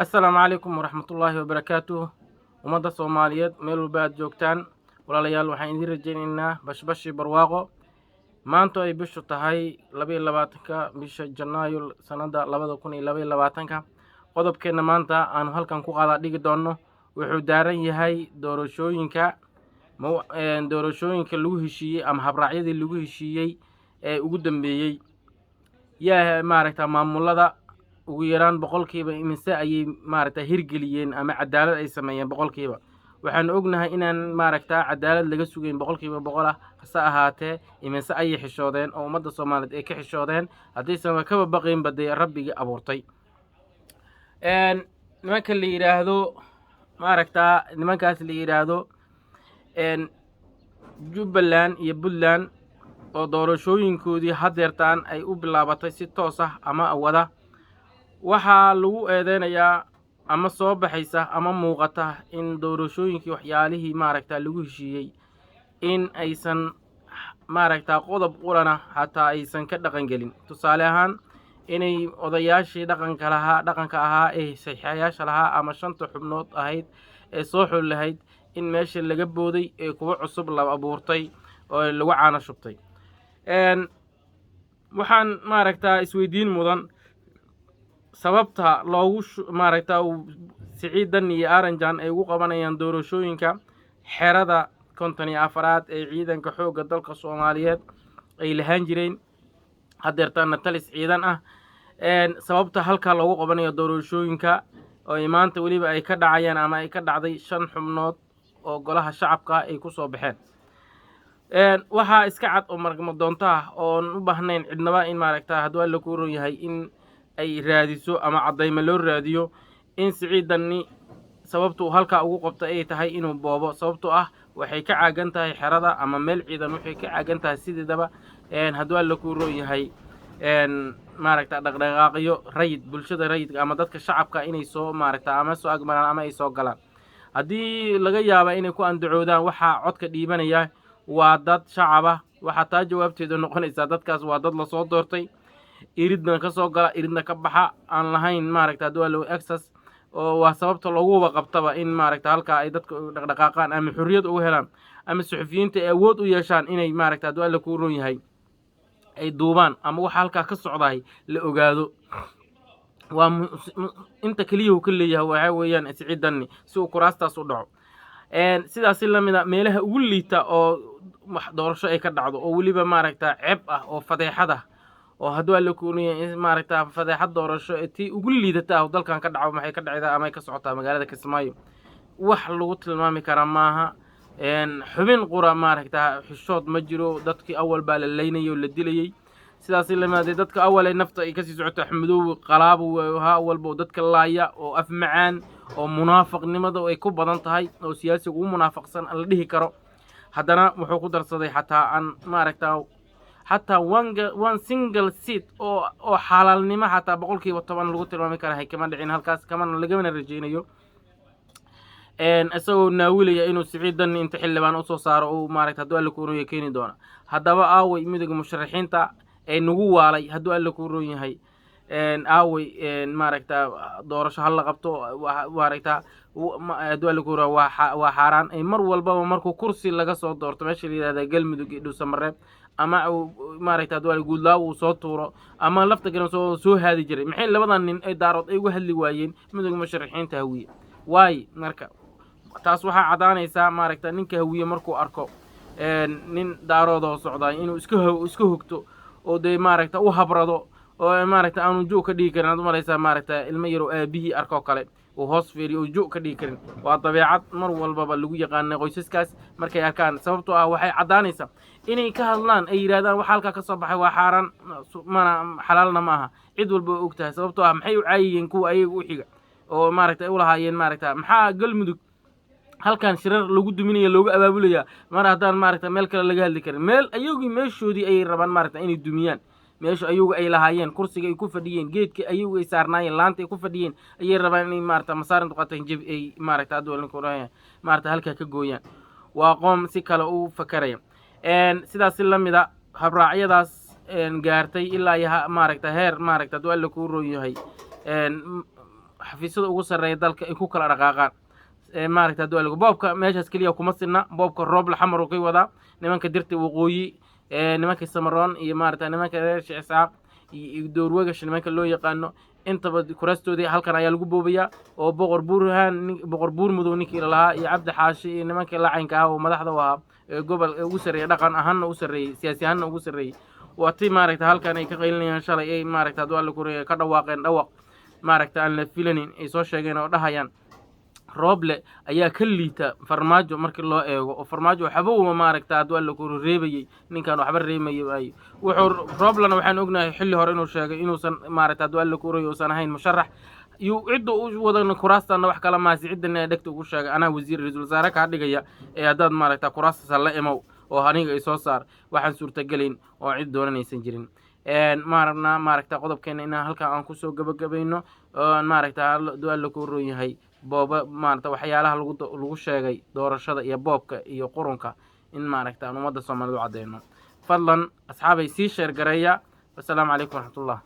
السلام عليكم ورحمة الله وبركاته. ومدى الصوماليات ميلو بعد جوكتان ولا ليال وحين دير الجنينة بش برواقو ما أنتو أي بشو تهاي لبي لباتنكا بش جنايو سنة لبدا كوني لبي لباتنكا قدب كينا مانتا أنو هالكان كو قادا ديك دونو وحو دارن يهاي دورشوينكا doorashooyinka lagu heshiiyey ama habraacyadii lagu heshiiyey ee ugu dambeeyey yaa maaragta maamulada ugu yaraan boqolkiiba imise ayay maaragta hirgeliyeen ama cadaalad ay sameeyeen boqolkiiba waxaan ognahay inaan maaragta cadaalad laga sugayn boqolkiiba boqol ah hase ahaatee imise ayay xishoodeen oo ummadda Soomaaliyeed ay ka xishoodeen haddaysan kaba baqayn baday rabbigii abuurtay nimanka la yiraahdo maaragta nimankaas la yiraahdo Jubbaland iyo Puntland oo doorashooyinkoodii hadeertaan ay u bilaabatay si toos ah ama wada waxaa lagu eedeynayaa ama soo baxaysa ama muuqata in doorashooyinkii waxyaalihii maaragta lagu heshiiyey in aysan maaragta qodob qurana hataa aysan ka dhaqan gelin tusaale ahaan inay odayaashii dhaqanka ahaa ee saxiixayaasha lahaa ama shanta xubnood ahayd ee soo xul lahayd in meesha laga booday ee kuwa cusub la abuurtay oo lagu caana shubtay waxaan maaragta isweydiin mudan sababta loogu maaragta Siciidan iyo Aranjan ay ugu qabanayaan doorashooyinka xerada 54 ee ciidanka xoogga dalka Soomaaliyeed ay lahaan jireen hadeertaan talis ciidan ah sababta halka loogu qabanayo doorashooyinka oo maanta waliba ay ka dhacayaan ama ay ka dhacday 5 xubnood oo golaha shacabka ay ku soo baxeen waxa iska cad oo markama doonta oo u baahnayn cidnaba in maaragta haduu la ku roon yahay in ay raadiso ama cadayma loo raadiyo in Siciidani sababtu halka ugu qabtay ay tahay inuu boobo sababtoo ah waxay ka caagan tahay xerada ama meel ciidan waxay ka caagan tahay sidaba haduu la ku roon yahay maaragta dhaqdhaqaaqyo rayid bulshada rayidka ama dadka shacabka inay soo maaragta ama soo agmaraan ama ay soo galaan haddii laga yaabo inay ku andacoodaan waxa codka dhiibanaya waa dad shacab ah waxa taa jawaabteedu noqonaysa dadkaas waa dad la soo doortay iridna ka soo gala iridna ka baxa aan lahayn maaragta dawlad access oo waa sababta loogu qabtaba in maaragta halka ay dadka dhaqdhaqaaqaan ama xurriyad ugu helaan ama suxufiyiinta ay awood u yeeshaan inay maaragta dawlad ku roon yahay ay duubaan ama waxa halka ka socday la ogaado waa inta kaliya uu ka leeyahay waxa weeyaan Siciidani si uu kuraastaas u dhaco sidaas la mid ah meelaha ugu liita oo doorasho ay ka dhacdo oo waliba maaragta ceeb ah oo fadeexad ah oo haduu la kuuniyay maaragta fadeexad doorasho tii ugu liidata dalkan ka dhaco maxay ka dhacdaa ama ay ka socotaa magaalada Kismaayo wax lagu tilmaami kara maaha xubin qura maaragta xishood ma jiro dadkii awal baa la leeynayo la dilayay sidaas la mid ah dadka awal ay nafta ay ka sii socoto xamadow qalaabo waxa walba dadka laaya oo af macaan oo munaafiqnimada ay ku badan tahay oo siyaasiga uu munaafaqsan la dhihi karo haddana wuxuu ku darsaday xataa aan maaragta حتى one single seat oo xalaalnimo xataa boqolkiiba 10 lagu tilmaami kara hay kama dhicin halkaas kama laga rajeynayo asagoo naawilaya inuu Siciidan inta xildhibaan u soo saaro oo maaragta haduu alla ku roon keeni doona hadaba aaway midowga musharaxiinta ay nagu waalay haduu alla ku roon yahay aaway maaragta doorasho hal la qabto maaragta haduu alla ku roon waa xaraan ay mar walba markuu kursi laga soo doorto meesha la yiraahdo galmudug iyo Dhuusamareeb ama maaragta dawal guudlaa uu soo tuuro ama lafta garan soo haadi jiray maxay labadan nin ay daarood ay uga hadli waayeen midowga musharaxiinta hawiye waay marka taas waxa cadaanaysa maaragta ninka hawiye markuu arko nin daarood oo socday inuu iska hogto oo de maaragta u habrado oo maaragta aanu joog ka dhigi karin maaraysa maaragta ilmo yar oo aabihii arko kale oo hoos fiiriyo oo joog ka dhigi karin waa dabeecad mar walba lagu yaqaan qoysaskaas markay arkaan sababtoo ah waxay cadaanaysa inay ka hadlaan ay yiraahdaan waxa halka ka soo baxay waa xaraan mana xalaalna ma aha cid walba oo ogtahay sababtoo ah maxay u caayeen kuwa ayaga u xiga oo maaragta u lahaayeen maaragta maxaa galmudug halkan shirar lagu duminayo looga abaabulaya mar haddaan maaragta meel kale laga hadli karin meel ayagii meeshoodii ay rabaan maaragta inay dumiyaan meesha ayagu ay lahaayeen kursiga ay ku fadhiyeen geedka ayagu ay saarnaayeen laanta ay ku fadhiyeen ayay rabaan inay maaragta masaarin duqataan jib ay maaragta adduunka ku raayaan maaragta halka ka gooyaan waa qoom si kale u fakaraya sidaas la mid ah habraacyadaas gaartay ilaa maaragta heer maaragta dawal ku roon yahay xafiisyada ugu sarreeya dalka ay ku kala dhaqaaqaan maaragta duwalka boobka meeshaas keliya kuma sinna boobka rooble xamar uu ka wadaa nimanka dirta waqooyi nimanka samaroon iyo maaragta nimanka reer Isxaaq iyo doorwegash nimanka loo yaqaano intaba kuraastoodii halkan ayaa lagu boobayaa oo boqor buur mudow ninkii lahaa iyo cabdi xaashi iyo nimanka lacaynka ah oo madaxda u ahaa gobol ugu sarreeyay dhaqan ahaanna u sarreeyay siyaasi ahaanna ugu sarreeyay waati maaragta halkan ay ka qaylinayaan shalay ay maaragta duwalka ka dhawaaqeen dhawaq maaragta aan la filanin ay soo sheegeen oo dhahayaan rooble ayaa ka liita farmaajo markii loo eego oo farmaajo waxba uma maaragta duwalka reebayay ninkan waxba reemayay wuxuu rooblena waxaan ognahay xilli hore inuu sheegay inuusan maaragta duwalka uusan ahayn musharax cidda u wadana kuraastana wax kala maasi cidana dhagta ugu sheegay anaa wasiir ra'iisul wasaare ka dhigaya haddaad maaragta kuraasta la imow oo aniga ay soo saar waxaan suurtagelin oo cid doonanaysan jirin maaragta qodobkeena inaan halkan aan kusoo gabagabayno maaragta duwalka u roon yahay booba maaragta waxyaalaha lagu sheegay doorashada iyo boobka iyo qurunka in maaragta aan ummadda Soomaaliyeed u cadeeyno fadlan asxaabay sii sheer gareeya wassalaamu calaykum waraxmatullaah